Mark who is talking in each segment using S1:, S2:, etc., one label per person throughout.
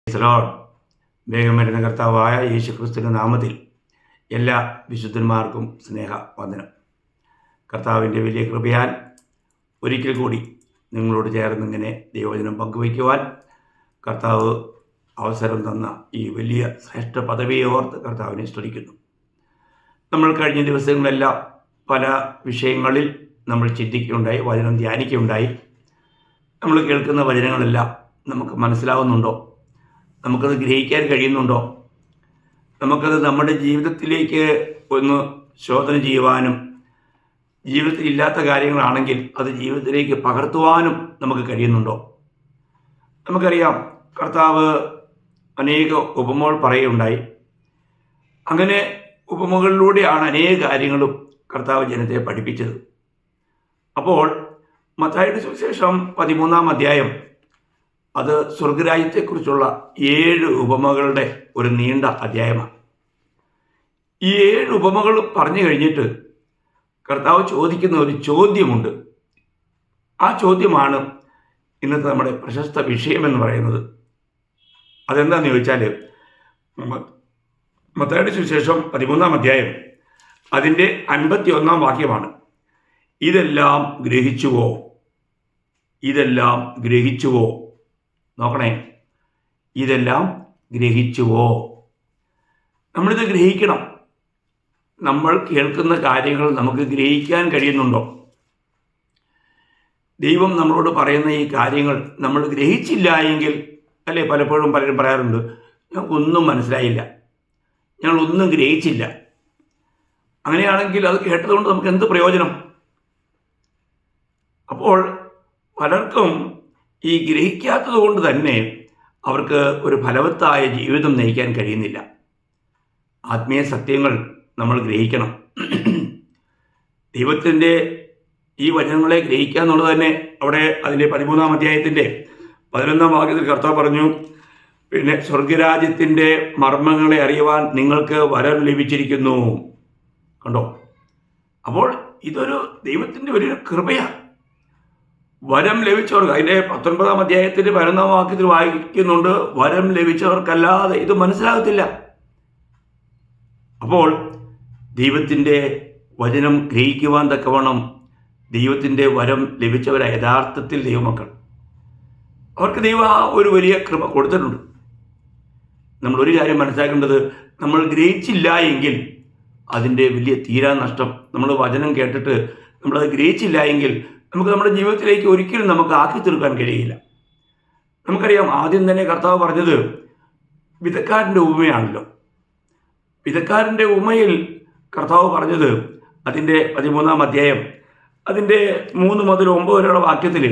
S1: Lord. വേഗം വരുന്ന കർത്താവായ യേശുക്രിസ്തുവിന്റെ നാമത്തിൽ എല്ലാ വിശുദ്ധന്മാർക്കും സ്നേഹവന്ദനം. കർത്താവിൻ്റെ വലിയ കൃപയാൽ ഒരിക്കൽ കൂടി നിങ്ങളോട് ചേർന്നിങ്ങനെ ദൈവവചനം പങ്കുവയ്ക്കുവാൻ കർത്താവ് അവസരം തന്ന ഈ വലിയ ശ്രേഷ്ഠ പദവിയെ ഓർത്ത് കർത്താവിനെ സ്തുതിക്കുന്നു. നമ്മൾ കഴിഞ്ഞ ദിവസങ്ങളെല്ലാം പല വിഷയങ്ങളിൽ നമ്മൾ ചിന്തിക്കുകയുണ്ടായി, വചനം ധ്യാനിക്കുകയുണ്ടായി. നമ്മൾ കേൾക്കുന്ന വചനങ്ങളെല്ലാം നമുക്ക് മനസ്സിലാവുന്നുണ്ടോ? നമുക്കത് ഗ്രഹിക്കാൻ കഴിയുന്നുണ്ടോ? നമുക്കത് നമ്മുടെ ജീവിതത്തിലേക്ക് ഒന്ന് ശോധന ചെയ്യുവാനും, ജീവിതത്തിൽ ഇല്ലാത്ത കാര്യങ്ങളാണെങ്കിൽ അത് ജീവിതത്തിലേക്ക് പകർത്തുവാനും നമുക്ക് കഴിയുന്നുണ്ടോ? നമുക്കറിയാം, കർത്താവ് അനേക ഉപമകൾ പറയുകയുണ്ടായി. അങ്ങനെ ഉപമകളിലൂടെയാണ് അനേക കാര്യങ്ങളും കർത്താവ് ജനത്തെ പഠിപ്പിച്ചത്. അപ്പോൾ മത്തായിയുടെ സുവിശേഷം 13-ാം അധ്യായം അത് സ്വർഗരാജ്യത്തെക്കുറിച്ചുള്ള 7 ഉപമകളുടെ ഒരു നീണ്ട അധ്യായമാണ്. ഈ 7 ഉപമകളും പറഞ്ഞു കഴിഞ്ഞിട്ട് കർത്താവ് ചോദിക്കുന്ന ഒരു ചോദ്യമുണ്ട്. ആ ചോദ്യമാണ് ഇന്നത്തെ നമ്മുടെ പ്രശസ്ത വിഷയമെന്ന് പറയുന്നത്. അതെന്താണെന്ന് ചോദിച്ചാൽ, മത്തായിയുടെ സുവിശേഷം 13-ാം അധ്യായം അതിൻ്റെ 51-ാം വാക്യമാണ്. ഇതെല്ലാം ഗ്രഹിച്ചുവോ? ഇതെല്ലാം ഗ്രഹിച്ചുവോ? നോക്കണേ, ഇതെല്ലാം ഗ്രഹിച്ചുവോ? നമ്മളിത് ഗ്രഹിക്കണം. നമ്മൾ കേൾക്കുന്ന കാര്യങ്ങൾ നമുക്ക് ഗ്രഹിക്കാൻ കഴിയുന്നുണ്ടോ? ദൈവം നമ്മളോട് പറയുന്ന ഈ കാര്യങ്ങൾ നമ്മൾ ഗ്രഹിച്ചില്ല എങ്കിൽ, അല്ലേ, പലപ്പോഴും പലരും പറയാറുണ്ട്, ഞങ്ങൾക്കൊന്നും മനസ്സിലായില്ല, ഞങ്ങളൊന്നും ഗ്രഹിച്ചില്ല. അങ്ങനെയാണെങ്കിൽ അത് കേട്ടതുകൊണ്ട് നമുക്ക് എന്ത് പ്രയോജനം? അപ്പോൾ പലർക്കും ഈ ഗ്രഹിക്കാത്തത് കൊണ്ട് തന്നെ അവർക്ക് ഒരു ഫലവത്തായ ജീവിതം നയിക്കാൻ കഴിയുന്നില്ല. ആത്മീയ സത്യങ്ങൾ നമ്മൾ ഗ്രഹിക്കണം. ദൈവത്തിൻ്റെ ഈ വചനങ്ങളെ ഗ്രഹിക്കുക എന്നുള്ളത് തന്നെ അവിടെ അതിൻ്റെ 13-ാം അധ്യായത്തിൻ്റെ 11-ാം വാക്യത്തിൽ കർത്താവ് പറഞ്ഞു, പിന്നെ സ്വർഗരാജ്യത്തിൻ്റെ മർമ്മങ്ങളെ അറിയുവാൻ നിങ്ങൾക്ക് വരം ലഭിച്ചിരിക്കുന്നു. കണ്ടോ? അപ്പോൾ ഇതൊരു ദൈവത്തിൻ്റെ വലിയൊരു കൃപയാണ്. വരം ലഭിച്ചവർക്ക്, അതിൻ്റെ 19-ാം അധ്യായത്തിൻ്റെ 11-ാം വാക്യത്തിൽ വായിക്കുന്നുണ്ട്, വരം ലഭിച്ചവർക്കല്ലാതെ ഇത് മനസ്സിലാകത്തില്ല. അപ്പോൾ ദൈവത്തിൻ്റെ വചനം ഗ്രഹിക്കുവാൻ തക്കവണ്ണം ദൈവത്തിൻ്റെ വരം ലഭിച്ചവരെ യഥാർത്ഥത്തിൽ ദൈവമക്കൾ, അവർക്ക് ദൈവം ഒരു വലിയ കൃപ കൊടുത്തിട്ടുണ്ട്. നമ്മളൊരു കാര്യം മനസ്സിലാക്കേണ്ടത്, നമ്മൾ ഗ്രഹിച്ചില്ല എങ്കിൽ അതിൻ്റെ വലിയ തീരാനഷ്ടം. നമ്മൾ വചനം കേട്ടിട്ട് നമ്മളത് ഗ്രഹിച്ചില്ല എങ്കിൽ നമുക്ക് നമ്മുടെ ജീവിതത്തിലേക്ക് ഒരിക്കലും നമുക്ക് ആക്കി തീർക്കാൻ കഴിയില്ല. നമുക്കറിയാം, ആദ്യം തന്നെ കർത്താവ് പറഞ്ഞത് വിതക്കാരൻ്റെ ഉപമയാണല്ലോ. വിതക്കാരൻ്റെ ഉപമയിൽ കർത്താവ് പറഞ്ഞത് അതിൻ്റെ 13-ാം അധ്യായം അതിൻ്റെ 3 മുതൽ 9 വരെയുള്ള വാക്യത്തിൽ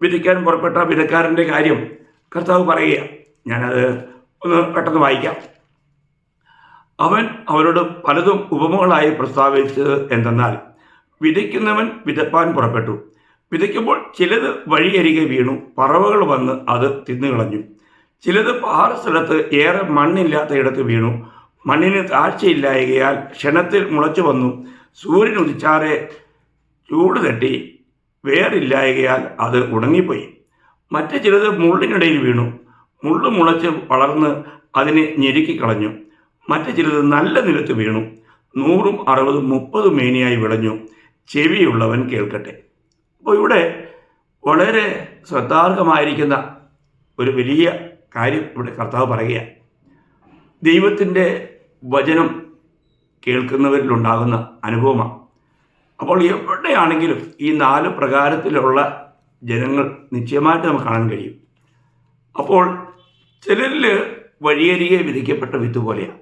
S1: വിതയ്ക്കാൻ പുറപ്പെട്ട വിതക്കാരൻ്റെ കാര്യം കർത്താവ് പറയുക. ഞാനത് ഒന്ന് പെട്ടെന്ന് വായിക്കാം. അവൻ അവരോട് പലതും ഉപമകളായി പ്രസ്താവിച്ചത് എന്തെന്നാൽ, വിതയ്ക്കുന്നവൻ വിതപ്പാൻ പുറപ്പെട്ടു. വിതയ്ക്കുമ്പോൾ ചിലത് വഴിയരികെ വീണു, പറവകൾ വന്ന് അത് തിന്നുകളഞ്ഞു. ചിലത് പാറസ്ഥലത്ത് ഏറെ മണ്ണില്ലാത്ത ഇടത്ത് വീണു, മണ്ണിന് താഴ്ചയില്ലായകയാൽ ക്ഷണത്തിൽ മുളച്ചു വന്നു. സൂര്യൻ ഉദിച്ചാറെ ചൂട് തട്ടി വേറില്ലായകയാൽ അത് ഉണങ്ങിപ്പോയി. മറ്റു ചിലത് മുള്ളിനിടയിൽ വീണു, മുള്ളു മുളച്ച് വളർന്ന് അതിനെ ഞെരുക്കിക്കളഞ്ഞു. മറ്റു ചിലത് നല്ല നിലത്ത് വീണു, 100, 60, 30 മേനിയായി വിളഞ്ഞു. ചെവിയുള്ളവൻ കേൾക്കട്ടെ. അപ്പോൾ ഇവിടെ വളരെ ശ്രദ്ധാർഹമായിരിക്കുന്ന ഒരു വലിയ കാര്യം ഇവിടെ കർത്താവ് പറയുക. ദൈവത്തിൻ്റെ വചനം കേൾക്കുന്നവരിലുണ്ടാകുന്ന അനുഭവമാണ്. അപ്പോൾ എവിടെയാണെങ്കിലും ഈ 4 പ്രകാരത്തിലുള്ള ജനങ്ങൾ നിശ്ചയമായിട്ട് നമുക്ക് കാണാൻ കഴിയും. അപ്പോൾ ചിലരിൽ വഴിയരികെ വിധിക്കപ്പെട്ട വിത്ത് പോലെയാണ്.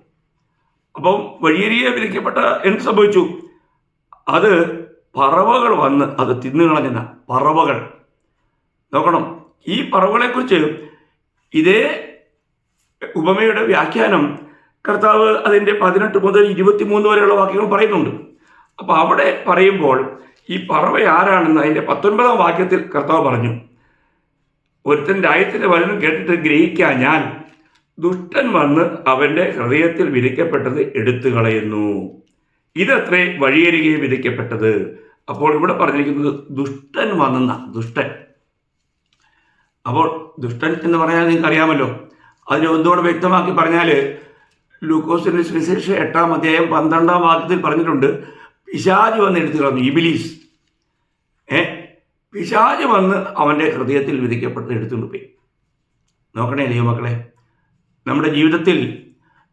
S1: അപ്പം വഴിയരികെ വിധിക്കപ്പെട്ട എന്ത് സംഭവിച്ചു? അത് പറവകൾ വന്ന് അത് തിന്നുകളഞ്ഞ പറവകൾ. നോക്കണം, ഈ പറവകളെക്കുറിച്ച് ഇതേ ഉപമയുടെ വ്യാഖ്യാനം കർത്താവ് അതിൻ്റെ 18 മുതൽ 23 വരെയുള്ള വാക്യങ്ങൾ പറയുന്നുണ്ട്. അപ്പോൾ അവിടെ പറയുമ്പോൾ ഈ പറവ ആരാണെന്ന് അതിൻ്റെ 19-ാം വാക്യത്തിൽ കർത്താവ് പറഞ്ഞു, ഒരുത്തൻ്റെ ആയത്തിൻ്റെ വചനം കേട്ടിട്ട് ഗ്രഹിക്കാൻ ഞാൻ ദുഷ്ടൻ വന്ന് അവൻ്റെ ഹൃദയത്തിൽ വിധിക്കപ്പെട്ടത് എടുത്തു കളയുന്നു. ഇതത്രേ വഴിയരികെ വിധിക്കപ്പെട്ടത്. അപ്പോൾ ഇവിടെ പറഞ്ഞിരിക്കുന്നത് ദുഷ്ടൻ വന്നെന്ന. ദുഷ്ടൻ, അപ്പോൾ ദുഷ്ടൻ എന്ന് പറയാൻ നിങ്ങൾക്ക് അറിയാമല്ലോ, അതിനെ ഒന്നുകൂടെ വ്യക്തമാക്കി പറഞ്ഞാൽ ലൂക്കോസിന്റെ സുവിശേഷം 8-ാം അധ്യായം 12-ാം വാക്യത്തിൽ പറഞ്ഞിട്ടുണ്ട്, പിശാച് വന്ന് എടുത്തു കളഞ്ഞു. ഇബിലീസ് പിശാച് വന്ന് അവൻ്റെ ഹൃദയത്തിൽ വിധിക്കപ്പെട്ടത് എടുത്തുകൊണ്ട് പോയി. നോക്കണേ ദൈവമക്കളെ, നമ്മുടെ ജീവിതത്തിൽ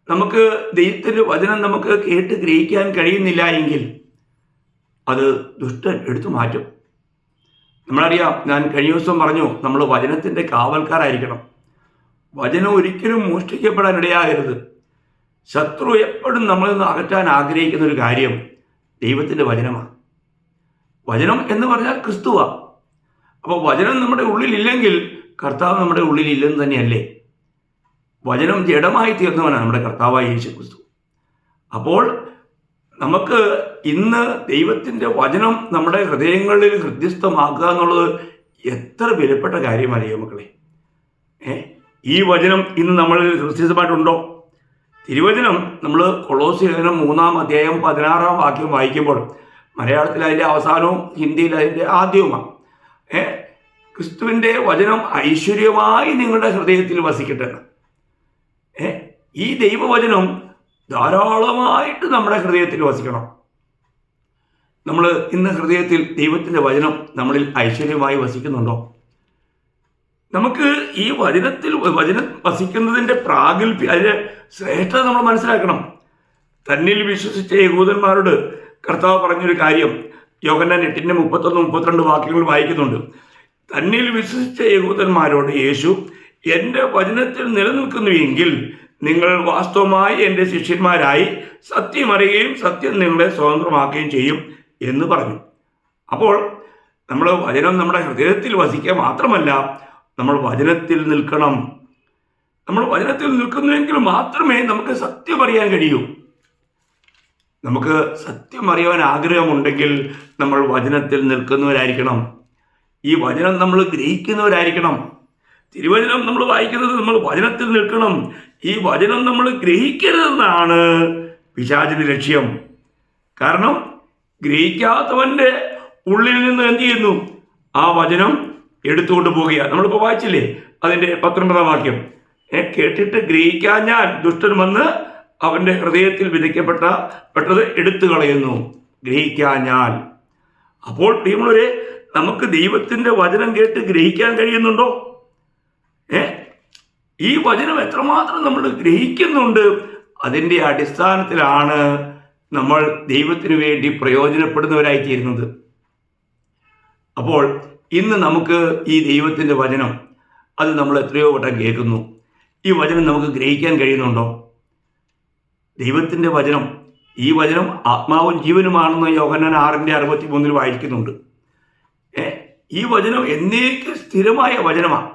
S1: നമുക്ക് ദൈവത്തിൻ്റെ വചനം നമുക്ക് കേട്ട് ഗ്രഹിക്കാൻ കഴിയുന്നില്ല എങ്കിൽ അത് ദുഷ്ടൻ എടുത്തു മാറ്റും. നമ്മളറിയാം, ഞാൻ കഴിഞ്ഞ ദിവസം പറഞ്ഞു, നമ്മൾ വചനത്തിൻ്റെ കാവൽക്കാരായിരിക്കണം. വചനം ഒരിക്കലും മോഷ്ടിക്കപ്പെടാൻ ഇടയാകരുത്. ശത്രു എപ്പോഴും നമ്മളിൽ നിന്ന് അകറ്റാൻ ആഗ്രഹിക്കുന്ന ഒരു കാര്യം ദൈവത്തിൻ്റെ വചനമാണ്. വചനം എന്ന് പറഞ്ഞാൽ ക്രിസ്തുവാണ്. അപ്പോൾ വചനം നമ്മുടെ ഉള്ളിലില്ലെങ്കിൽ കർത്താവ് നമ്മുടെ ഉള്ളിലില്ലെന്ന് തന്നെയല്ലേ? വചനം ജഡമായി തീർന്നവനാണ് നമ്മുടെ കർത്താവായ യേശു ക്രിസ്തു. അപ്പോൾ നമുക്ക് ഇന്ന് ദൈവത്തിൻ്റെ വചനം നമ്മുടെ ഹൃദയങ്ങളിൽ ഹൃദ്യസ്ഥമാക്കുക എന്നുള്ളത് എത്ര വിലപ്പെട്ട കാര്യമാണ് ദൈവമക്കളെ. ഈ വചനം ഇന്ന് നമ്മളിൽ ഹൃദ്യസ്ഥമായിട്ടുണ്ടോ? തിരുവചനം നമ്മൾ കൊളോസ്യ ലേഖനം 3-ാം അധ്യായം 16-ാം വാക്യം വായിക്കുമ്പോൾ മലയാളത്തിൽ അതിൻ്റെ അവസാനവും ഹിന്ദിയിൽ അതിൻ്റെ ആദ്യവുമാണ്. ക്രിസ്തുവിൻ്റെ വചനം ഐശ്വര്യമായി നിങ്ങളുടെ ഹൃദയത്തിൽ വസിക്കട്ടെ. ഈ ദൈവവചനം ധാരാളമായിട്ട് നമ്മുടെ ഹൃദയത്തിൽ വസിക്കണം. നമ്മൾ ഇന്ന് ഹൃദയത്തിൽ ദൈവത്തിൻ്റെ വചനം നമ്മളിൽ ഐശ്വര്യമായി വസിക്കുന്നുണ്ടോ? നമുക്ക് ഈ വചനം വസിക്കുന്നതിൻ്റെ പ്രാഗൽഭ്യം, അതിൻ്റെ ശ്രേഷ്ഠത നമ്മൾ മനസ്സിലാക്കണം. തന്നിൽ വിശ്വസിച്ച യഹൂദന്മാരോട് കർത്താവ് പറഞ്ഞൊരു കാര്യം യോഹന്നാൻ 8:31-32 വാക്യങ്ങൾ വായിക്കുന്നുണ്ട്. തന്നിൽ വിശ്വസിച്ച യഹൂദന്മാരോട് യേശു, എൻ്റെ വചനത്തിൽ നിലനിൽക്കുന്നുവെങ്കിൽ നിങ്ങൾ വാസ്തവമായി എൻ്റെ ശിഷ്യന്മാരായി സത്യം അറിയുകയും സത്യം നിങ്ങളെ സ്വതന്ത്രമാക്കുകയും ചെയ്യും എന്ന് പറഞ്ഞു. അപ്പോൾ നമ്മൾ വചനം നമ്മുടെ ഹൃദയത്തിൽ വസിക്കുക മാത്രമല്ല, നമ്മൾ വചനത്തിൽ നിൽക്കണം. നമ്മൾ വചനത്തിൽ നിൽക്കുന്നുവെങ്കിൽ മാത്രമേ നമുക്ക് സത്യം അറിയാൻ കഴിയൂ. നമുക്ക് സത്യം അറിയാൻ ആഗ്രഹമുണ്ടെങ്കിൽ നമ്മൾ വചനത്തിൽ നിൽക്കുന്നവരായിരിക്കണം. ഈ വചനം നമ്മൾ ഗ്രഹിക്കുന്നവരായിരിക്കണം. തിരുവചനം നമ്മൾ വായിക്കുന്നത് നമ്മൾ വചനത്തിൽ നിൽക്കണം. ഈ വചനം നമ്മൾ ഗ്രഹിക്കരുതെന്നാണ് പിശാചിന്റെ ലക്ഷ്യം. കാരണം ഗ്രഹിക്കാത്തവൻ്റെ ഉള്ളിൽ നിന്ന് എന്ത് ചെയ്യുന്നു? ആ വചനം എടുത്തുകൊണ്ട് പോവുകയാണ്. നമ്മളിപ്പോൾ വായിച്ചില്ലേ അതിൻ്റെ 19-ാം വാക്യം, കേട്ടിട്ട് ഗ്രഹിക്കാഞ്ഞാൽ ദുഷ്ടൻ വന്ന് അവൻ്റെ ഹൃദയത്തിൽ വിധിക്കപ്പെട്ടത് എടുത്തു കളയുന്നു. ഗ്രഹിക്കാഞ്ഞാൽ. അപ്പോൾ പ്രിയമുള്ളവരെ, നമുക്ക് ദൈവത്തിൻ്റെ വചനം കേട്ട് ഗ്രഹിക്കാൻ കഴിയുന്നുണ്ടോ? ഈ വചനം എത്രമാത്രം നമ്മൾ ഗ്രഹിക്കുന്നുണ്ട്, അതിൻ്റെ അടിസ്ഥാനത്തിലാണ് നമ്മൾ ദൈവത്തിന് വേണ്ടി പ്രയോജനപ്പെടുന്നവരായിത്തീരുന്നത്. അപ്പോൾ ഇന്ന് നമുക്ക് ഈ ദൈവത്തിൻ്റെ വചനം അത് നമ്മൾ എത്രയോ വട്ടം കേൾക്കുന്നു. ഈ വചനം നമുക്ക് ഗ്രഹിക്കാൻ കഴിയുന്നുണ്ടോ? ദൈവത്തിൻ്റെ വചനം, ഈ വചനം ആത്മാവും ജീവനുമാണെന്ന് യോഹന്നാൻ 6:63 വായിക്കുന്നുണ്ട്. ഈ വചനം എന്നേക്ക് സ്ഥിരമായ വചനമാണ്.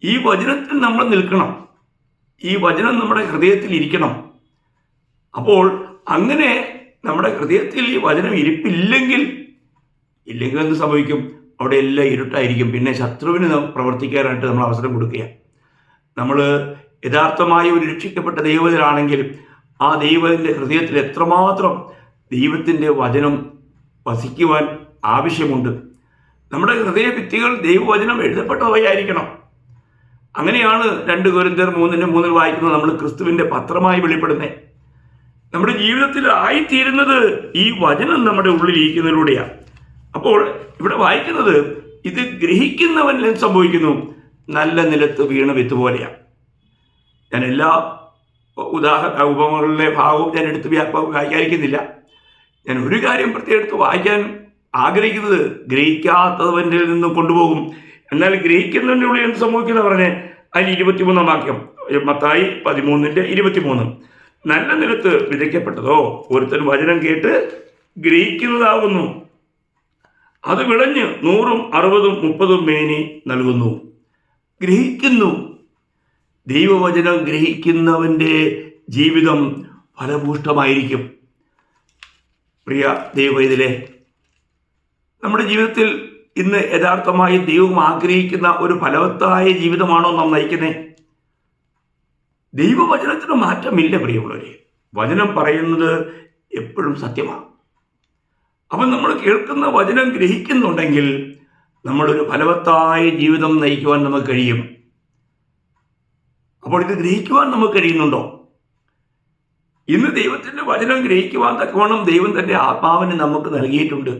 S1: ഈ വചനത്തിൽ നമ്മൾ നിൽക്കണം. ഈ വചനം നമ്മുടെ ഹൃദയത്തിൽ ഇരിക്കണം. അപ്പോൾ അങ്ങനെ നമ്മുടെ ഹൃദയത്തിൽ ഈ വചനം ഇരിപ്പില്ലെങ്കിൽ എന്ത് സംഭവിക്കും? അവിടെ എല്ലാം ഇരുട്ടായിരിക്കും. പിന്നെ ശത്രുവിന് പ്രവർത്തിക്കാനായിട്ട് നമ്മൾ അവസരം കൊടുക്കുക. നമ്മൾ യഥാർത്ഥമായ ഒരു രക്ഷിക്കപ്പെട്ട ദൈവത്തിലാണെങ്കിൽ ആ ദൈവത്തിൻ്റെ ഹൃദയത്തിൽ എത്രമാത്രം ദൈവത്തിൻ്റെ വചനം വസിക്കുവാൻ ആവശ്യമുണ്ട്. നമ്മുടെ ഹൃദയഭിത്തികൾ ദൈവവചനം എഴുതപ്പെട്ടവയായിരിക്കണം. അങ്ങനെയാണ് 2 കൊരിന്ത്യർ 3:3 വായിക്കുന്നത്, നമ്മൾ ക്രിസ്തുവിൻ്റെ പത്രമായി വെളിപ്പെടുന്നത്. നമ്മുടെ ജീവിതത്തിൽ ആയിത്തീരുന്നത് ഈ വചനം നമ്മുടെ ഉള്ളിൽ ഇരിക്കുന്നതിലൂടെയാണ്. അപ്പോൾ ഇവിടെ വായിക്കുന്നത്, ഇത് ഗ്രഹിക്കുന്നവൻ എന്ത് സംഭവിക്കുന്നു? നല്ല നിലത്ത് വീണ വിത്ത് പോലെയാണ്. ഞാൻ എല്ലാ ഉപമകളിലെ ഭാഗവും ഞാൻ എടുത്ത് വ്യാഖ്യാനിക്കുന്നില്ല. ഞാൻ ഒരു കാര്യം പ്രത്യേകം എടുത്ത് വായിക്കാൻ ആഗ്രഹിക്കുന്നത്, ഗ്രഹിക്കാത്തവൻ്റെ നിന്നും കൊണ്ടുപോകും, എന്നാൽ ഗ്രഹിക്കുന്നതിൻ്റെ ഉള്ളിൽ എന്ത് സംഭവിക്കുന്ന പറഞ്ഞേ അതിന് 23-ാം വാക്യം, മത്തായി 13:23. നല്ല നിലത്ത് വിതയ്ക്കപ്പെട്ടതോ ഒരുത്തൻ വചനം കേട്ട് ഗ്രഹിക്കുന്നതാകുന്നു, അത് വിളഞ്ഞ് 100, 60, 30 മേനി നൽകുന്നു. ഗ്രഹിക്കുന്നു. ദൈവവചനം ഗ്രഹിക്കുന്നവൻ്റെ ജീവിതം ഫലഭൂഷ്ടമായിരിക്കും. പ്രിയ ദൈവവൈതലേ, നമ്മുടെ ജീവിതത്തിൽ ഇന്ന് യഥാർത്ഥമായി ദൈവം ആഗ്രഹിക്കുന്ന ഒരു ഫലവത്തായ ജീവിതമാണോ നാം നയിക്കുന്നത്? ദൈവവചനത്തിന് മാറ്റമില്ല പ്രിയമുള്ളവരെ. വചനം പറയുന്നത് എപ്പോഴും സത്യമാണ്. അപ്പം നമ്മൾ കേൾക്കുന്ന വചനം ഗ്രഹിക്കുന്നുണ്ടെങ്കിൽ നമ്മളൊരു ഫലവത്തായ ജീവിതം നയിക്കുവാൻ നമുക്ക് കഴിയും. അപ്പോൾ ഇത് ഗ്രഹിക്കുവാൻ നമുക്ക് കഴിയുന്നുണ്ടോ? ഇന്ന് ദൈവത്തിൻ്റെ വചനം ഗ്രഹിക്കുവാൻ തക്കവണ്ണം ദൈവം തൻ്റെ ആത്മാവിനെ നമുക്ക് നൽകിയിട്ടുണ്ട്.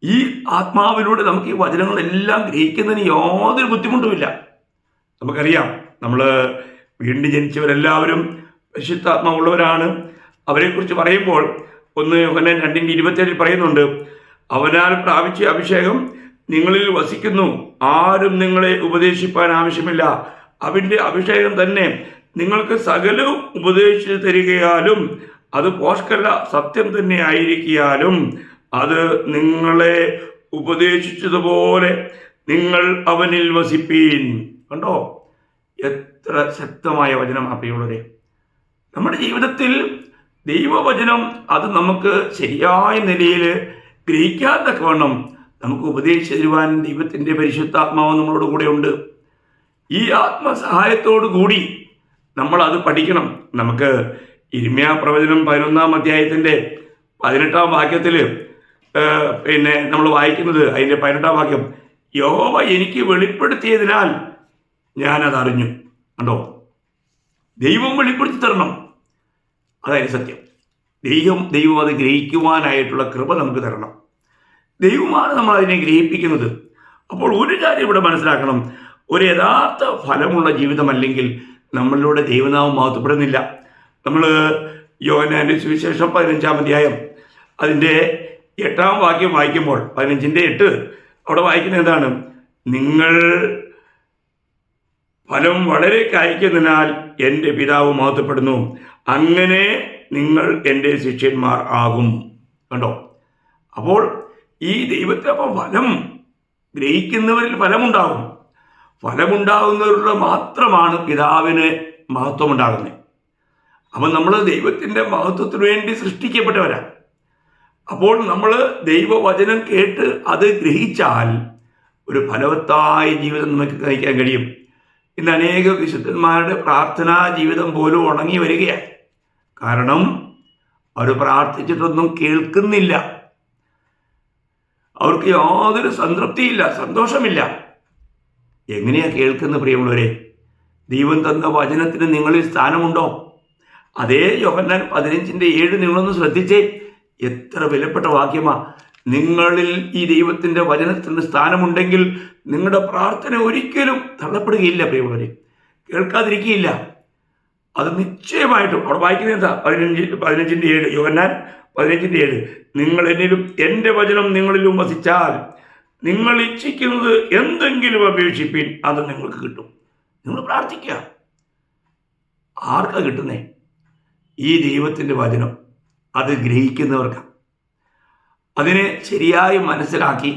S1: ഈ ആത്മാവിലൂടെ നമുക്ക് ഈ വചനങ്ങളെല്ലാം ഗ്രഹിക്കുന്നതിന് യാതൊരു ബുദ്ധിമുട്ടുമില്ല. നമുക്കറിയാം, നമ്മൾ വീണ്ടും ജനിച്ചവരെല്ലാവരും പരിശുദ്ധാത്മാവുള്ളവരാണ്. അവരെക്കുറിച്ച് പറയുമ്പോൾ 1 യോഹന്നാൻ 2:27 പറയുന്നുണ്ട്, അവനാൽ പ്രാപിച്ച അഭിഷേകം നിങ്ങളിൽ വസിക്കുന്നു, ആരും നിങ്ങളെ ഉപദേശിപ്പാൻ ആവശ്യമില്ല. അവൻ്റെ അഭിഷേകം തന്നെ നിങ്ങൾക്ക് സകലവും ഉപദേശിച്ചു തരികയാലും അത് പോഷ്കല്ല, സത്യം തന്നെ ആയിരിക്കാലും അത് നിങ്ങളെ ഉപദേശിച്ചതുപോലെ നിങ്ങൾ അവനിൽ വസിപ്പീൻ. കണ്ടോ, എത്ര ശക്തമായ വചനം പ്രിയമുള്ളവരെ. നമ്മുടെ ജീവിതത്തിൽ ദൈവവചനം അത് നമുക്ക് ശരിയായ നിലയിൽ ഗ്രഹിക്കാൻ തക്കവണ്ണം നമുക്ക് ഉപദേശിച്ചു തരുവാൻ ദൈവത്തിൻ്റെ പരിശുദ്ധാത്മാവ് നമ്മളോട് കൂടെ ഉണ്ട്. ഈ ആത്മസഹായത്തോടു കൂടി നമ്മൾ അത് പഠിക്കണം. നമുക്ക് ഇരിമ്യാ പ്രവചനം 11-ാം അധ്യായത്തിൻ്റെ 18-ാം വാക്യത്തിൽ നമ്മൾ വായിക്കുന്നത്, അതിൻ്റെ 18-ാം വാക്യം, യഹോവ എനിക്ക് വെളിപ്പെടുത്തിയതിനാൽ ഞാനതറിഞ്ഞു. കണ്ടോ, ദൈവം വെളിപ്പെടുത്തി തരണം, അതായത് സത്യം. ദൈവം അത് ഗ്രഹിക്കുവാനായിട്ടുള്ള കൃപ നമുക്ക് തരണം. ദൈവമാണ് നമ്മൾ അതിനെ ഗ്രഹിപ്പിക്കുന്നത്. അപ്പോൾ ഒരു കാര്യം ഇവിടെ മനസ്സിലാക്കണം, ഒരു യഥാർത്ഥ ഫലമുള്ള ജീവിതമല്ലെങ്കിൽ നമ്മളിലൂടെ ദൈവനാമം മഹത്വപ്പെടുന്നില്ല. നമ്മൾ യോഹന്നാന്റെ സുവിശേഷം 15-ാം അധ്യായം അതിൻ്റെ 8-ാം വാക്യം വായിക്കുമ്പോൾ 15-8 അവിടെ വായിക്കുന്നത് എന്താണ്? നിങ്ങൾ ഫലം വളരെ കായ്ക്കുന്നതിനാൽ എൻ്റെ പിതാവ് മഹത്വപ്പെടുന്നു, അങ്ങനെ നിങ്ങൾ എൻ്റെ ശിഷ്യന്മാർ ആകും. കണ്ടോ, അപ്പോൾ ഈ ദൈവത്തെ ഫലം ഗ്രഹിക്കുന്നവരിൽ ഫലമുണ്ടാകും. ഫലമുണ്ടാകുന്നവരുടെ മാത്രമാണ് പിതാവിന് മഹത്വമുണ്ടാകുന്നത്. അപ്പം നമ്മൾ ദൈവത്തിൻ്റെ മഹത്വത്തിന് വേണ്ടി സൃഷ്ടിക്കപ്പെട്ടവരാണ്. അപ്പോൾ നമ്മൾ ദൈവവചനം കേട്ട് അത് ഗ്രഹിച്ചാൽ ഒരു ഫലവത്തായ ജീവിതം നമുക്ക് നയിക്കാൻ കഴിയും. ഇന്ന് അനേക വിശുദ്ധന്മാരുടെ പ്രാർത്ഥനാ ജീവിതം പോലും ഉണങ്ങി വരികയാണ്. കാരണം അവർ പ്രാർത്ഥിച്ചിട്ടൊന്നും കേൾക്കുന്നില്ല. അവർക്ക് യാതൊരു സംതൃപ്തിയില്ല, സന്തോഷമില്ല. എങ്ങനെയാണ് കേൾക്കുന്ന പ്രിയമുള്ളവരെ? ദൈവം തന്ന വചനത്തിന് നിങ്ങളിൽ സ്ഥാനമുണ്ടോ? അതേ യോഹന്നാൻ 15:7 നിങ്ങളൊന്ന് ശ്രദ്ധിച്ചേ. എത്ര വിലപ്പെട്ട വാക്യമാണ്. നിങ്ങളിൽ ഈ ദൈവത്തിൻ്റെ വചനത്തിന് സ്ഥാനമുണ്ടെങ്കിൽ നിങ്ങളുടെ പ്രാർത്ഥന ഒരിക്കലും തള്ളപ്പെടുകയില്ല പ്രിയമുള്ളവരെ, കേൾക്കാതിരിക്കുകയില്ല. അത് നിശ്ചയമായിട്ടും അവിടെ വായിക്കുന്നത് എന്താ? 15:7 യോഹന്നാൻ 15:7 നിങ്ങൾ എന്നിലും എൻ്റെ വചനം നിങ്ങളിലും വസിച്ചാൽ നിങ്ങൾ ഇച്ഛിക്കുന്നത് എന്തെങ്കിലും അപേക്ഷിപ്പിൻ, അത് നിങ്ങൾക്ക് കിട്ടും. നിങ്ങൾ പ്രാർത്ഥിക്കുക. ആർക്കാ കിട്ടുന്നേ? ഈ ദൈവത്തിൻ്റെ വചനം അത് ഗ്രഹിക്കുന്നവർക്കാണ്, അതിനെ ശരിയായി മനസ്സിലാക്കി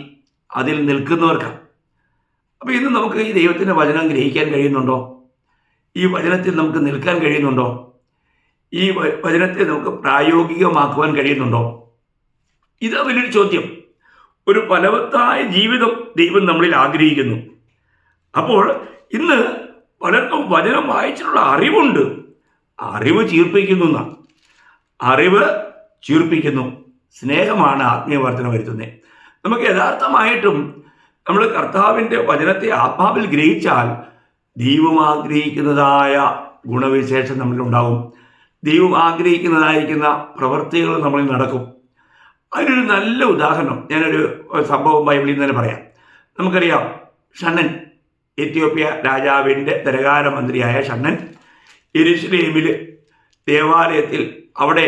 S1: അതിൽ നിൽക്കുന്നവർക്കാണ്. അപ്പോൾ ഇന്ന് നമുക്ക് ഈ ദൈവത്തിൻ്റെ വചനം ഗ്രഹിക്കാൻ കഴിയുന്നുണ്ടോ? ഈ വചനത്തിൽ നമുക്ക് നിൽക്കാൻ കഴിയുന്നുണ്ടോ? ഈ വചനത്തെ നമുക്ക് പ്രായോഗികമാക്കുവാൻ കഴിയുന്നുണ്ടോ? ഇത് വലിയൊരു ചോദ്യം. ഒരു ഫലവത്തായ ജീവിതം ദൈവം നമ്മളിൽ ആഗ്രഹിക്കുന്നു. അപ്പോൾ ഇന്ന് പലർക്കും വചനം വായിച്ചിട്ടുള്ള അറിവുണ്ട്, അറിവ് ചീർപ്പിക്കുന്നു എന്നാണ്. അറിവ് ചീർപ്പിക്കുന്നു, സ്നേഹമാണ് ആത്മീയവർദ്ധന വരുത്തുന്നത്. നമുക്ക് യഥാർത്ഥമായിട്ടും നമ്മൾ കർത്താവിൻ്റെ വചനത്തെ ആത്മാവിൽ ഗ്രഹിച്ചാൽ ദൈവം ആഗ്രഹിക്കുന്നതായ ഗുണവിശേഷം നമ്മളിലുണ്ടാകും. ദൈവം ആഗ്രഹിക്കുന്നതായിരിക്കുന്ന പ്രവൃത്തികൾ നമ്മളിൽ നടക്കും. അതിനൊരു നല്ല ഉദാഹരണം ഞാനൊരു സംഭവം ബൈബിളിൽ നിന്ന് തന്നെ പറയാം. നമുക്കറിയാം, ഷണ്ണൻ, എത്യോപ്യ രാജാവിൻ്റെ ധനകാരമന്ത്രിയായ ഷണ്ണൻ യെരൂശലേമിൽ ദേവാലയത്തിൽ അവിടെ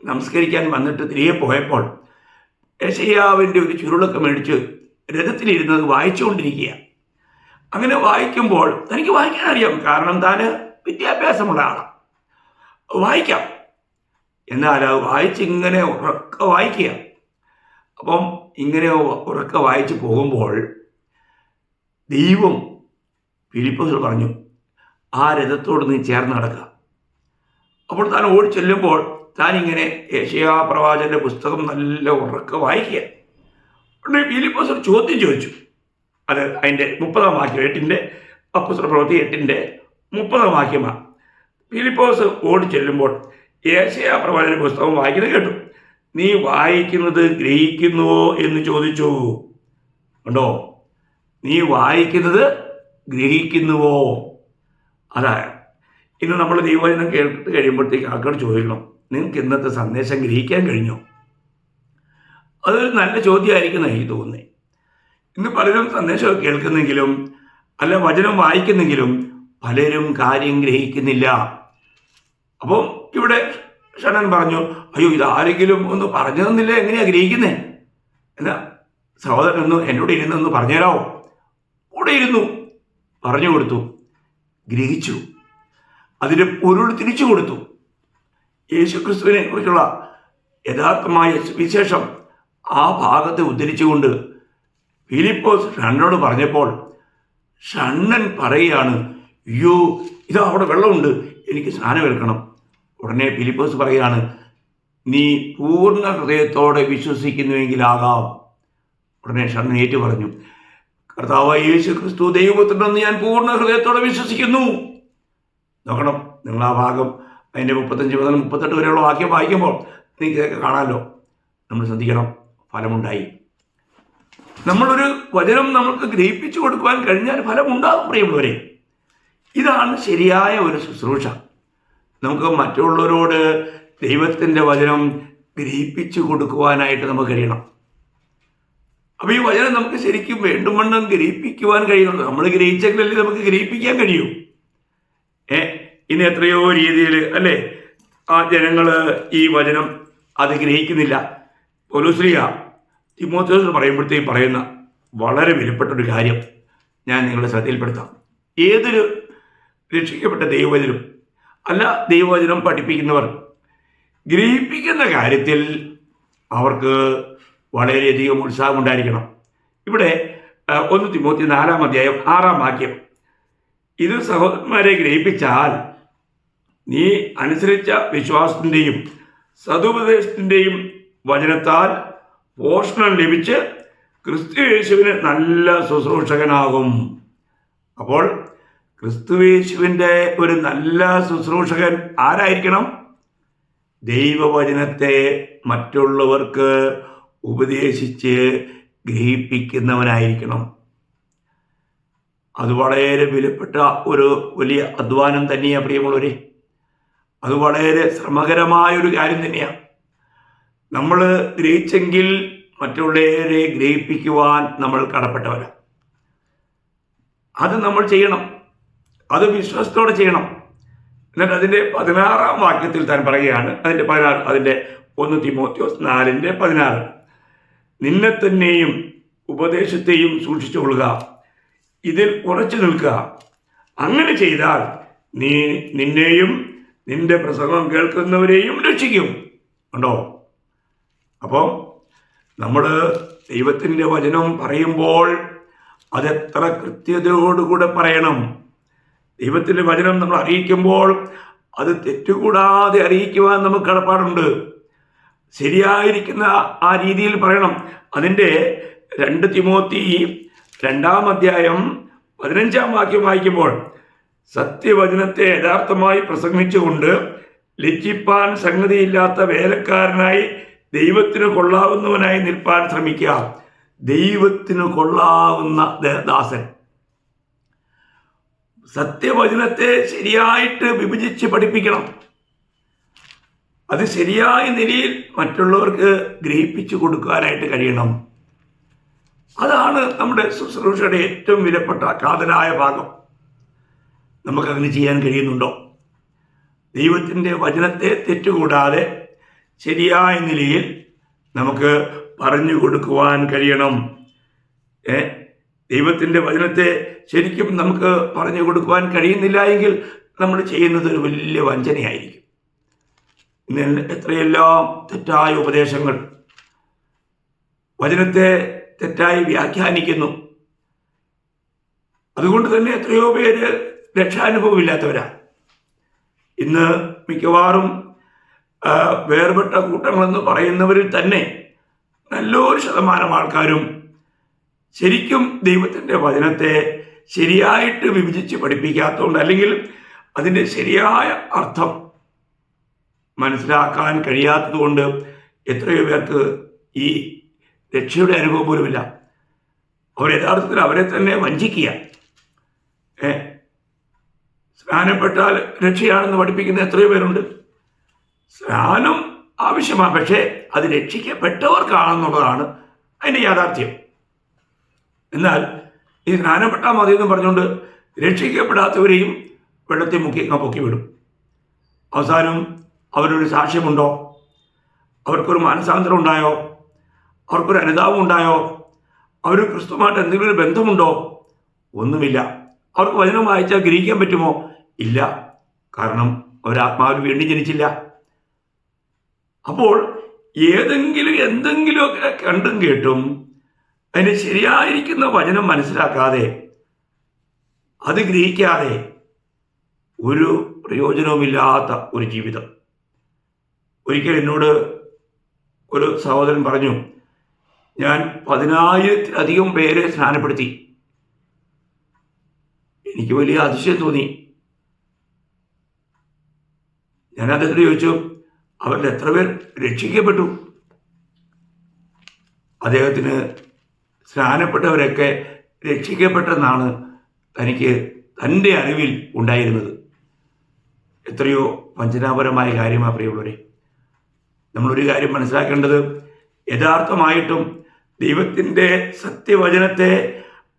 S1: നമസ്കരിക്കാൻ വന്നിട്ട് തിരികെ പോയപ്പോൾ യെശയ്യാവിൻ്റെ ഒരു ചുരുളൊക്കെ മേടിച്ച് രഥത്തിലിരുന്നത് വായിച്ചുകൊണ്ടിരിക്കുക. അങ്ങനെ വായിക്കുമ്പോൾ തനിക്ക് വായിക്കാൻ അറിയാം, കാരണം താൻ വിദ്യാഭ്യാസമുള്ള ആളാണ്, വായിക്കാം. എന്നാൽ അത് വായിച്ചിങ്ങനെ ഉറക്കെ വായിക്കുക. അപ്പം ഇങ്ങനെ ഉറക്കെ വായിച്ച് പോകുമ്പോൾ ദൈവം ഫിലിപ്പോസിനോട് പറഞ്ഞു, ആ രഥത്തോട് നീ ചേർന്ന് നടക്കുക. അപ്പോൾ താൻ ഓടി ചെല്ലുമ്പോൾ താൻ ഇങ്ങനെ യെശയ്യാ പ്രവാചകന്റെ പുസ്തകം നല്ല ഉറക്കെ വായിക്കുക. ഉടനെ ഫിലിപ്പോസ് ഒരു ചോദ്യം ചോദിച്ചു. അത് അതിൻ്റെ 30-ാം വാക്യം, 8-ന്റെ അപ്പോസ്തല പ്രവൃത്തി 8-ന്റെ 30-ാം വാക്യമാണ്. ഫിലിപ്പോസ് ഓടി ചെല്ലുമ്പോൾ യെശയ്യാ പ്രവാചകന്റെ പുസ്തകം വായിക്കുന്നത് കേട്ടു. നീ വായിക്കുന്നത് ഗ്രഹിക്കുന്നുവോ എന്ന് ചോദിച്ചു. ഉണ്ടോ? നീ വായിക്കുന്നത് ഗ്രഹിക്കുന്നുവോ? അതാണ് ഇന്ന് നമ്മൾ ദൈവവചനം കേട്ട് കഴിയുമ്പോഴത്തേക്ക് ആൾക്കാർ ചോദിക്കണം, നിങ്ങൾക്ക് ഇന്നത്തെ സന്ദേശം ഗ്രഹിക്കാൻ കഴിഞ്ഞോ? അതൊരു നല്ല ചോദ്യമായിരിക്കും എനിക്ക് തോന്നുന്നത്. ഇന്ന് പലരും സന്ദേശമൊക്കെ കേൾക്കുന്നെങ്കിലും അല്ല വചനം വായിക്കുന്നെങ്കിലും പലരും കാര്യം ഗ്രഹിക്കുന്നില്ല. അപ്പം ഇവിടെ ഷണൻ പറഞ്ഞു, അയ്യോ ഇതാരെങ്കിലും ഒന്ന് പറഞ്ഞു തന്നില്ല, എങ്ങനെയാ ഗ്രഹിക്കുന്നേ? എന്നാ സഹോദരൻ ഒന്ന് എന്നോട് ഇരുന്നൊന്ന് പറഞ്ഞുതരാമോ? കൂടെ ഇരുന്നു പറഞ്ഞു കൊടുത്തു, ഗ്രഹിച്ചു, അതിൻ്റെ പൊരുൾ തിരിച്ചു കൊടുത്തു. യേശുക്രിസ്തുവിനെ കുറിച്ചുള്ള യഥാർത്ഥമായ വിശേഷം ആ ഭാഗത്തെ ഉദ്ധരിച്ചുകൊണ്ട് ഫിലിപ്പോസ് ഷണ്ണനോട് പറഞ്ഞപ്പോൾ ഷണ്ണൻ പറയുകയാണ്, അയ്യോ ഇതാ അവിടെ വെള്ളമുണ്ട്, എനിക്ക് സ്നാനമേൽക്കണം. ഉടനെ ഫിലിപ്പോസ് പറയുകയാണ്, നീ പൂർണ്ണ ഹൃദയത്തോടെ വിശ്വസിക്കുന്നുവെങ്കിലാകാം. ഉടനെ ഷണ്ണൻ ഏറ്റു പറഞ്ഞു, കർത്താവായ യേശു ക്രിസ്തു ദൈവപുത്രനെന്ന് ഞാൻ പൂർണ്ണ ഹൃദയത്തോടെ വിശ്വസിക്കുന്നു. നോക്കണം, നിങ്ങൾ ആ ഭാഗം അതിൻ്റെ 35 മുതൽ 38 വരെയുള്ള വാക്യം വായിക്കുമ്പോൾ നിങ്ങൾക്ക് ഇതൊക്കെ കാണാമല്ലോ. നമ്മൾ ശ്രദ്ധിക്കണം, ഫലമുണ്ടായി. നമ്മളൊരു വചനം നമുക്ക് ഗ്രഹിപ്പിച്ചു കൊടുക്കുവാൻ കഴിഞ്ഞാൽ ഫലമുണ്ടാകും പ്രിയമുള്ളവരെ. ഇതാണ് ശരിയായ ഒരു ശുശ്രൂഷ. നമുക്ക് മറ്റുള്ളവരോട് ദൈവത്തിൻ്റെ വചനം ഗ്രഹിപ്പിച്ചു കൊടുക്കുവാനായിട്ട് നമുക്ക് കഴിയണം. അപ്പോൾ ഈ വചനം നമുക്ക് ശരിക്കും വേണ്ടുവണ്ണം ഗ്രഹിപ്പിക്കുവാൻ കഴിയുന്നുണ്ട്. നമ്മൾ ഗ്രഹിച്ചെങ്കിലല്ലേ നമുക്ക് ഗ്രഹിപ്പിക്കാൻ കഴിയൂ. ഇന്ന് എത്രയോ രീതിയിൽ അല്ലേ ആ ജനങ്ങൾ ഈ വചനം അത് ഗ്രഹിക്കുന്നില്ല. പൗലോസ്ലീഹ തിമോഥെയോസിനോട് പറയുമ്പോഴത്തേക്ക് പറയുന്ന വളരെ വിലപ്പെട്ടൊരു കാര്യം ഞാൻ നിങ്ങളുടെ ശ്രദ്ധയിൽപ്പെടുത്താം. ഏതൊരു രക്ഷിക്കപ്പെട്ട ദൈവവചനം അല്ല ദൈവവചനം പഠിപ്പിക്കുന്നവർ ഗ്രഹിപ്പിക്കുന്ന കാര്യത്തിൽ അവർക്ക് വളരെയധികം ഉത്സാഹമുണ്ടായിരിക്കണം. ഇവിടെ 1 തിമോത്തി 4-ാം അധ്യായം 6-ാം വാക്യം, ഇത് സഹോദരന്മാരെ ഗ്രഹിപ്പിച്ചാൽ നീ അനുസരിച്ച വിശ്വാസത്തിൻ്റെയും സതുപദേശത്തിൻ്റെയും വചനത്താൽ പോഷണം ലഭിച്ച് ക്രിസ്തുയേശുവിന് നല്ല ശുശ്രൂഷകനാകും. അപ്പോൾ ക്രിസ്തുയേശുവിൻ്റെ ഒരു നല്ല ശുശ്രൂഷകൻ ആരായിരിക്കണം? ദൈവവചനത്തെ മറ്റുള്ളവർക്ക് ഉപദേശിച്ച് ഗ്രഹിപ്പിക്കുന്നവനായിരിക്കണം. അത് വളരെ വിലപ്പെട്ട ഒരു വലിയ അധ്വാനം തന്നെയാണ് പ്രിയമുള്ളവരെ. അത് വളരെ ശ്രമകരമായൊരു കാര്യം തന്നെയാണ്. നമ്മൾ ഗ്രഹിച്ചെങ്കിൽ മറ്റുള്ളവരെ ഗ്രഹിപ്പിക്കുവാൻ നമ്മൾ കടപ്പെട്ടവരാണ്. അത് നമ്മൾ ചെയ്യണം, അത് വിശ്വാസത്തോടെ ചെയ്യണം. എന്നിട്ട് അതിൻ്റെ 16-ാം വാക്യത്തിൽ താൻ പറയുകയാണ്, അതിൻ്റെ 1 തിമോത്തിയോസ് 4:16, നിന്നെ തന്നെയും ഉപദേശത്തെയും സൂക്ഷിച്ചുകൊള്ളുക, ഇതിൽ ഉറച്ചു നിൽക്കുക. അങ്ങനെ ചെയ്താൽ നീ നിന്നെയും നിന്റെ പ്രസംഗം കേൾക്കുന്നവരെയും രക്ഷിക്കും. ഉണ്ടോ? അപ്പോൾ നമ്മൾ ദൈവത്തിൻ്റെ വചനം പറയുമ്പോൾ അതെത്ര കൃത്യതയോടുകൂടെ പറയണം. ദൈവത്തിൻ്റെ വചനം നമ്മൾ അറിയിക്കുമ്പോൾ അത് തെറ്റുകൂടാതെ അറിയിക്കുവാൻ നമുക്ക് കടപ്പാടുണ്ട്. ശരിയായിരിക്കുന്ന ആ രീതിയിൽ പറയണം. അതിൻ്റെ 2 തിമോത്തി 2-ാം അധ്യായം 15-ാം വാക്യം വായിക്കുമ്പോൾ സത്യവചനത്തെ യഥാർത്ഥമായി പ്രസംഗിച്ചുകൊണ്ട് ലജ്ജിപ്പാൻ സംഗതിയില്ലാത്ത വേലക്കാരനായി ദൈവത്തിന് കൊള്ളാവുന്നവനായി നിൽപ്പാൻ ശ്രമിക്കുക. ദൈവത്തിന് കൊള്ളാവുന്ന ദാസൻ. സത്യവചനത്തെ ശരിയായിട്ട് വിഭജിച്ച് പഠിപ്പിക്കണം. അത് ശരിയായ നിലയിൽ മറ്റുള്ളവർക്ക് ഗ്രഹിപ്പിച്ചു കൊടുക്കാനായിട്ട് കഴിയണം. അതാണ് നമ്മുടെ ശുശ്രൂഷയുടെ ഏറ്റവും വിലപ്പെട്ട കാതലായ ഭാഗം. നമുക്കങ്ങനെ ചെയ്യാൻ കഴിയുന്നുണ്ടോ? ദൈവത്തിൻ്റെ വചനത്തെ തെറ്റുകൂടാതെ ശരിയായ നിലയിൽ നമുക്ക് പറഞ്ഞു കൊടുക്കുവാൻ കഴിയണം. ദൈവത്തിൻ്റെ വചനത്തെ ശരിക്കും നമുക്ക് പറഞ്ഞു കൊടുക്കുവാൻ കഴിയുന്നില്ല എങ്കിൽ നമ്മൾ ചെയ്യുന്നത് ഒരു വലിയ വഞ്ചനയായിരിക്കും. ഇന്ന് എത്രയെല്ലാം തെറ്റായ ഉപദേശങ്ങൾ, വചനത്തെ തെറ്റായി വ്യാഖ്യാനിക്കുന്നു. അതുകൊണ്ട് തന്നെ എത്രയോ പേര് രക്ഷാനുഭവമില്ലാത്തവരാണ്. ഇന്ന് മിക്കവാറും വേർപെട്ട കൂട്ടങ്ങളെന്ന് പറയുന്നവരിൽ തന്നെ നല്ലൊരു ശതമാനം ആൾക്കാരും ശരിക്കും ദൈവത്തിൻ്റെ വചനത്തെ ശരിയായിട്ട് വിഭജിച്ച് പഠിപ്പിക്കാത്തതുകൊണ്ട്, അല്ലെങ്കിൽ അതിൻ്റെ ശരിയായ അർത്ഥം മനസ്സിലാക്കാൻ കഴിയാത്തതുകൊണ്ട് എത്രയോ പേർക്ക് ഈ രക്ഷയുടെ അനുഭവം പോലുമില്ല. അവർ യഥാർത്ഥത്തിൽ അവരെ തന്നെ വഞ്ചിക്കുക. സ്നാനപ്പെട്ടാൽ രക്ഷയാണെന്ന് പഠിപ്പിക്കുന്ന എത്രയോ പേരുണ്ട്. സ്നാനം ആവശ്യമാണ്, പക്ഷേ അത് രക്ഷിക്കപ്പെട്ടവർക്കാണെന്നുള്ളതാണ് അതിൻ്റെ യാഥാർത്ഥ്യം. എന്നാൽ ഈ സ്നാനപ്പെട്ടാൽ മതി എന്ന് പറഞ്ഞുകൊണ്ട് രക്ഷിക്കപ്പെടാത്തവരെയും വെള്ളത്തിൽ പൊക്കി വിടും. അവസാനം അവരൊരു സാക്ഷ്യമുണ്ടോ? അവർക്കൊരു മാനസാന്തരം ഉണ്ടായോ? അവർക്കൊരു അനുതാപം ഉണ്ടായോ? അവർ ക്രിസ്തുമായിട്ട് എന്തെങ്കിലും ഒരു ബന്ധമുണ്ടോ? ഒന്നുമില്ല. അവർക്ക് വചനം വായിച്ചാൽ ഗ്രഹിക്കാൻ പറ്റുമോ? ഇല്ല. കാരണം അവരാത്മാവിൽ വീണ്ടും ജനിച്ചില്ല. അപ്പോൾ എന്തെങ്കിലുമൊക്കെ കണ്ടും കേട്ടും അതിന് ശരിയായിരിക്കുന്ന വചനം മനസ്സിലാക്കാതെ, അത് ഗ്രഹിക്കാതെ ഒരു പ്രയോജനവുമില്ലാത്ത ഒരു ജീവിതം. ഒരിക്കൽ എന്നോട് ഒരു സഹോദരൻ പറഞ്ഞു, ഞാൻ 10,000-ലധികം പേരെ സ്നാനപ്പെടുത്തി. എനിക്ക് വലിയ അതിശയം തോന്നി. ഞാൻ അദ്ദേഹത്തോട് ചോദിച്ചു, അവരിൽ എത്ര പേർ രക്ഷിക്കപ്പെട്ടു? അദ്ദേഹത്തിന് സ്നാനപ്പെട്ടവരൊക്കെ രക്ഷിക്കപ്പെട്ടെന്നാണ് തനിക്ക് തൻ്റെ അറിവിൽ ഉണ്ടായിരുന്നത്. എത്രയോ വഞ്ചനാപരമായ കാര്യമാണ് പ്രിയമുള്ളവരെ. നമ്മളൊരു കാര്യം മനസ്സിലാക്കേണ്ടത്, യഥാർത്ഥമായിട്ടും ദൈവത്തിൻ്റെ സത്യവചനത്തെ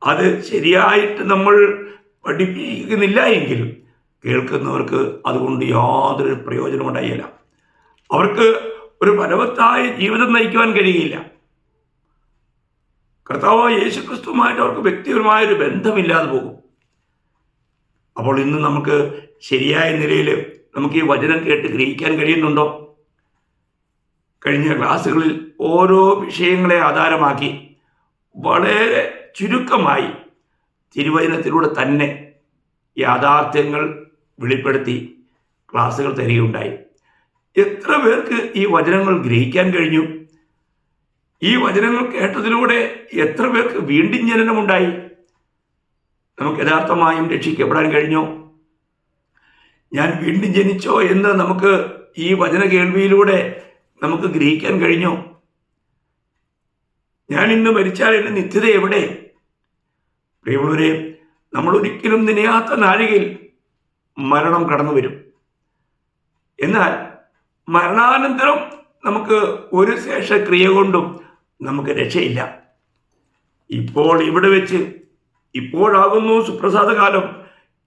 S1: അത് ശരിയായിട്ട് നമ്മൾ പഠിപ്പിക്കുന്നില്ല എങ്കിൽ കേൾക്കുന്നവർക്ക് അതുകൊണ്ട് യാതൊരു പ്രയോജനം ഉണ്ടായില്ല. അവർക്ക് ഒരു ഫലവത്തായ ജീവിതം നയിക്കുവാൻ കഴിയുകയില്ല. കർത്താവായ യേശുക്രിസ്തുവുമായിട്ട് അവർക്ക് വ്യക്തിപരമായൊരു ബന്ധമില്ലാതെ പോകും. അപ്പോൾ ഇന്ന് നമുക്ക് ശരിയായ നിലയിൽ നമുക്ക് ഈ വചനം കേട്ട് ഗ്രഹിക്കാൻ കഴിയുന്നുണ്ടോ? കഴിഞ്ഞ ക്ലാസ്സുകളിൽ ഓരോ വിഷയങ്ങളെ ആധാരമാക്കി വളരെ ചുരുക്കമായി തിരുവചനത്തിലൂടെ തന്നെ യാഥാർത്ഥ്യങ്ങൾ വെളിപ്പെടുത്തി ക്ലാസ്സുകൾ തരികയുണ്ടായി. എത്ര പേർക്ക് ഈ വചനങ്ങൾ ഗ്രഹിക്കാൻ കഴിഞ്ഞു? ഈ വചനങ്ങൾ കേട്ടതിലൂടെ എത്ര പേർക്ക് വീണ്ടും ജനനമുണ്ടായി? നമുക്ക് യഥാർത്ഥമായും രക്ഷിക്കപ്പെടാൻ കഴിഞ്ഞോ? ഞാൻ വീണ്ടും ജനിച്ചോ എന്ന് നമുക്ക് ഈ വചന കേൾവിയിലൂടെ നമുക്ക് ഗ്രഹിക്കാൻ കഴിഞ്ഞോ? ഞാൻ ഇന്ന് മരിച്ചാൽ എൻ്റെ നിത്യത എവിടെ? പ്രിയമുള്ളവരെ, നമ്മൾ ഒരിക്കലും നനയാത്ത നാഴികയിൽ മരണം കടന്നു വരും. എന്നാൽ മരണാനന്തരം നമുക്ക് ഒരു ശേഷക്രിയ കൊണ്ടും നമുക്ക് രക്ഷയില്ല. ഇപ്പോൾ ഇവിടെ വെച്ച്, ഇപ്പോഴാകുന്നു സുപ്രസാദ കാലം,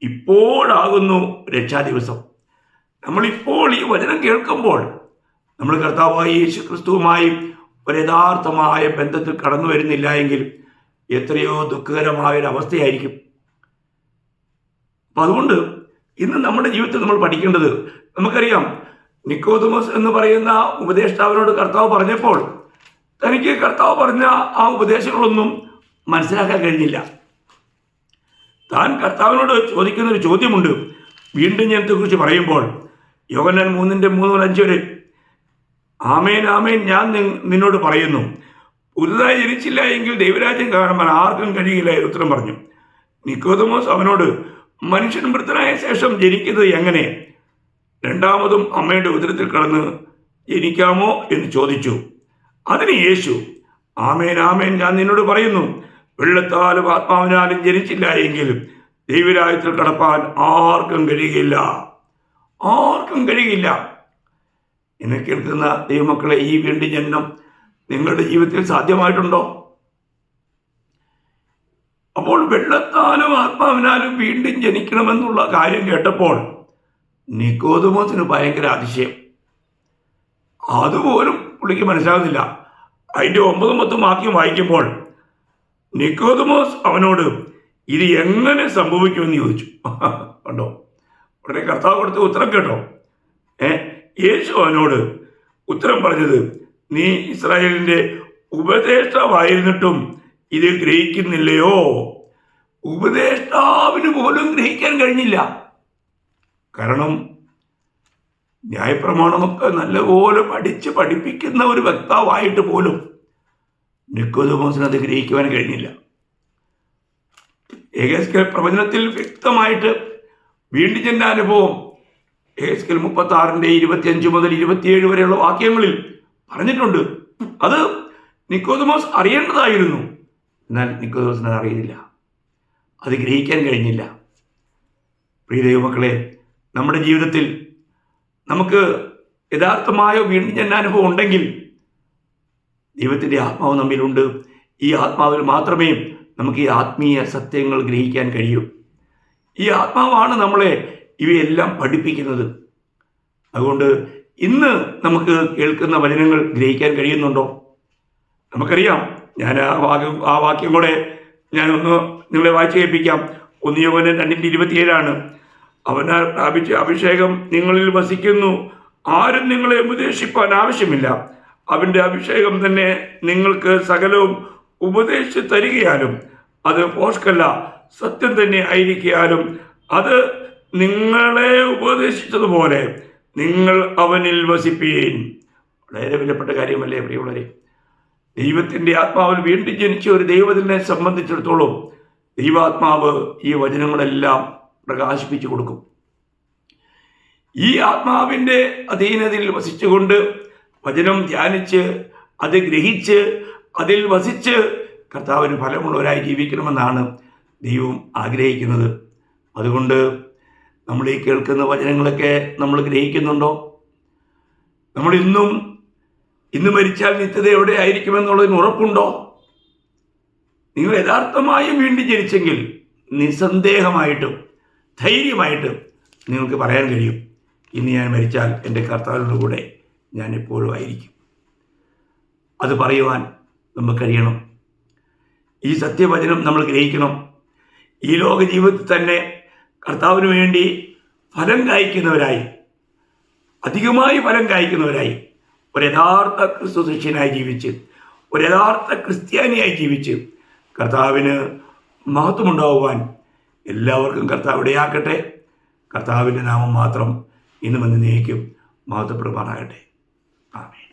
S1: ഇപ്പോഴാകുന്നു രക്ഷാദിവസം. നമ്മളിപ്പോൾ ഈ വചനം കേൾക്കുമ്പോൾ നമ്മൾ കർത്താവായ യേശുക്രിസ്തുവുമായി ഒരു യഥാർത്ഥമായ ബന്ധത്തിൽ കടന്നു വരുന്നില്ല എങ്കിൽ എത്രയോ ദുഃഖകരമായൊരവസ്ഥയായിരിക്കും. അപ്പം അതുകൊണ്ട് ഇന്ന് നമ്മുടെ ജീവിതത്തിൽ നമ്മൾ പഠിക്കേണ്ടത്, നമുക്കറിയാം, നിക്കോദമോസ് എന്ന് പറയുന്ന ഉപദേഷ്ടാവിനോട് കർത്താവ് പറഞ്ഞപ്പോൾ തനിക്ക് കർത്താവ് പറഞ്ഞ ആ ഉപദേശങ്ങളൊന്നും മനസ്സിലാക്കാൻ കഴിഞ്ഞില്ല. താൻ കർത്താവിനോട് ചോദിക്കുന്നൊരു ചോദ്യമുണ്ട്. വീണ്ടും ജനനത്തെക്കുറിച്ച് പറയുമ്പോൾ യോഹന്നാൻ 3:3-5 വരെ, ആമേൻ ആമേൻ ഞാൻ നിന്നോട് പറയുന്നു, പുതുതായി ജനിച്ചില്ല എങ്കിൽ ദൈവരാജ്യം കാണുവാൻ ആർക്കും കഴിയില്ല എന്ന് ഉത്തരം പറഞ്ഞു. നിക്കോദമോസ് അവനോട്, മനുഷ്യൻ മൃതനായ ശേഷം ജനിക്കുന്നത് എങ്ങനെ? രണ്ടാമതും അമ്മയുടെ ഉദരത്തിൽ കടന്ന് ജനിക്കാമോ എന്ന് ചോദിച്ചു. അതിന് യേശു, ആമേൻ ആമേൻ ഞാൻ നിന്നോട് പറയുന്നു, വെള്ളത്താലും ആത്മാവിനാലും ജനിച്ചില്ല എങ്കിൽ ദൈവരാജ്യത്തിൽ കടപ്പാൻ ആർക്കും കഴിയുകയില്ല. ആർക്കും കഴിയില്ല. എന്നെ കേൾക്കുന്ന ദൈവമക്കളെ, ഈ വീണ്ടും ജനനം നിങ്ങളുടെ ജീവിതത്തിൽ സാധ്യമായിട്ടുണ്ടോ? അപ്പോൾ വെള്ളത്താലും ആത്മാവിനാലും വീണ്ടും ജനിക്കണമെന്നുള്ള കാര്യം കേട്ടപ്പോൾ നിക്കോദമോസിന് ഭയങ്കര അതിശയം. അതുപോലും പുള്ളിക്ക് മനസ്സിലാകുന്നില്ല. അതിൻ്റെ 9-10 വാക്യം വായിക്കുമ്പോൾ നിക്കോദമോസ് അവനോട്, ഇത് എങ്ങനെ സംഭവിക്കുമെന്ന് ചോദിച്ചു. കണ്ടോ, ഉടനെ കർത്താവ് കൊടുത്ത ഉത്തരം കേട്ടോ. യേശു അവനോട് ഉത്തരം പറഞ്ഞത്, നീ ഇസ്രായേലിൻ്റെ ഉപദേഷ്ടാവായിരുന്നിട്ടും ഇത് ഗ്രഹിക്കുന്നില്ലയോ? ഉപദേഷ്ടാവിന് പോലും ഗ്രഹിക്കാൻ കഴിഞ്ഞില്ല. കാരണം ന്യായപ്രമാണമൊക്കെ നല്ലപോലെ പഠിപ്പിക്കുന്ന ഒരു വക്താവായിട്ട് പോലും നിക്കോദമോസിന് അത് ഗ്രഹിക്കുവാൻ കഴിഞ്ഞില്ല. യെഹെസ്കേൽ പ്രവചനത്തിൽ വ്യക്തമായിട്ട് വീണ്ടും ജനന അനുഭവം യെഹെസ്കേൽ 36:25-27 വരെയുള്ള വാക്യങ്ങളിൽ പറഞ്ഞിട്ടുണ്ട്. അത് നിക്കോദമോസ് അറിയേണ്ടതായിരുന്നു. എന്നാൽ നിക്കോദമോസിന് അത് അറിയില്ല, അത് ഗ്രഹിക്കാൻ കഴിഞ്ഞില്ല. പ്രിയ ദൈവമക്കളെ, നമ്മുടെ ജീവിതത്തിൽ നമുക്ക് യഥാർത്ഥമായ വീണ്ടും ജനനാനുഭവം ഉണ്ടെങ്കിൽ ദൈവത്തിൻ്റെ ആത്മാവ് നമ്മിലുണ്ട്. ഈ ആത്മാവിൽ മാത്രമേ നമുക്ക് ഈ ആത്മീയ സത്യങ്ങൾ ഗ്രഹിക്കാൻ കഴിയൂ. ഈ ആത്മാവാണ് നമ്മളെ ഇവയെല്ലാം പഠിപ്പിക്കുന്നത്. അതുകൊണ്ട് ഇന്ന് നമുക്ക് കേൾക്കുന്ന വചനങ്ങൾ ഗ്രഹിക്കാൻ കഴിയുന്നുണ്ടോ? നമുക്കറിയാം. ഞാൻ ആ വാക്യം കൂടെ ഞാനൊന്ന് നിങ്ങളെ വായിച്ചു കേൾപ്പിക്കാം. 1 യോഹന്നാൻ 2:27 അവനാൽ പ്രാപിച്ച അഭിഷേകം നിങ്ങളിൽ വസിക്കുന്നു. ആരും നിങ്ങളെ ഉപദേശിപ്പാൻ ആവശ്യമില്ല. അവൻ്റെ അഭിഷേകം തന്നെ നിങ്ങൾക്ക് സകലവും ഉപദേശിച്ച് തരികയാലും അത് പോഷ്കല്ല, സത്യം തന്നെ ആയിരിക്കാലും അത് നിങ്ങളെ ഉപദേശിച്ചതുപോലെ നിങ്ങൾ അവനിൽ വസിപ്പീൻ. വളരെ വിലപ്പെട്ട കാര്യമല്ലേ പ്രിയമുള്ളവരെ? ദൈവത്തിൻ്റെ ആത്മാവിൽ വീണ്ടും ജനിച്ച ഒരു ദൈവത്തിനെ സംബന്ധിച്ചിടത്തോളം ദൈവാത്മാവ് ഈ വചനങ്ങളെല്ലാം പ്രകാശിപ്പിച്ചു കൊടുക്കും. ഈ ആത്മാവിൻ്റെ അധീനതയിൽ വസിച്ചുകൊണ്ട് വചനം ധ്യാനിച്ച് അത് ഗ്രഹിച്ച് അതിൽ വസിച്ച് കർത്താവിന് ഫലമുള്ളവരായി ജീവിക്കണമെന്നാണ് ദൈവം ആഗ്രഹിക്കുന്നത്. അതുകൊണ്ട് നമ്മൾ ഈ കേൾക്കുന്ന വചനങ്ങളൊക്കെ നമ്മൾ ഗ്രഹിക്കുന്നുണ്ടോ? നമ്മൾ ഇന്ന് മരിച്ചാൽ നിത്യത എവിടെ ആയിരിക്കുമെന്നുള്ളതിന് ഉറപ്പുണ്ടോ? നിങ്ങൾ യഥാർത്ഥമായും വീണ്ടും ജനിച്ചെങ്കിൽ നിസ്സന്ദേഹമായിട്ടും ധൈര്യമായിട്ടും നിങ്ങൾക്ക് പറയാൻ കഴിയും, ഇന്ന് ഞാൻ മരിച്ചാൽ എൻ്റെ കർത്താവിൻ്റെ കൂടെ ഞാൻ എപ്പോഴും ആയിരിക്കും. അത് പറയുവാൻ നമുക്ക് കഴിയണം. ഈ സത്യവചനം നമ്മൾ ഗ്രഹിക്കണം. ഈ ലോക ജീവിതത്തിൽ തന്നെ കർത്താവിന് വേണ്ടി ഫലം കായ്ക്കുന്നവരായി, അധികമായി ഫലം കായ്ക്കുന്നവരായി, ഒരു യഥാർത്ഥ ക്രിസ്തു ശിഷ്യനായി ജീവിച്ച്, ഒരു യഥാർത്ഥ ക്രിസ്ത്യാനിയായി ജീവിച്ച് കർത്താവിന് മഹത്വമുണ്ടാവുവാൻ എല്ലാവർക്കും കർത്താവ് ഇടയാക്കട്ടെ. കർത്താവിൻ്റെ നാമം മാത്രം ഇന്നും എന്നേക്കും മഹത്വപ്പെടുമാറാകട്ടെ. ആമേൻ.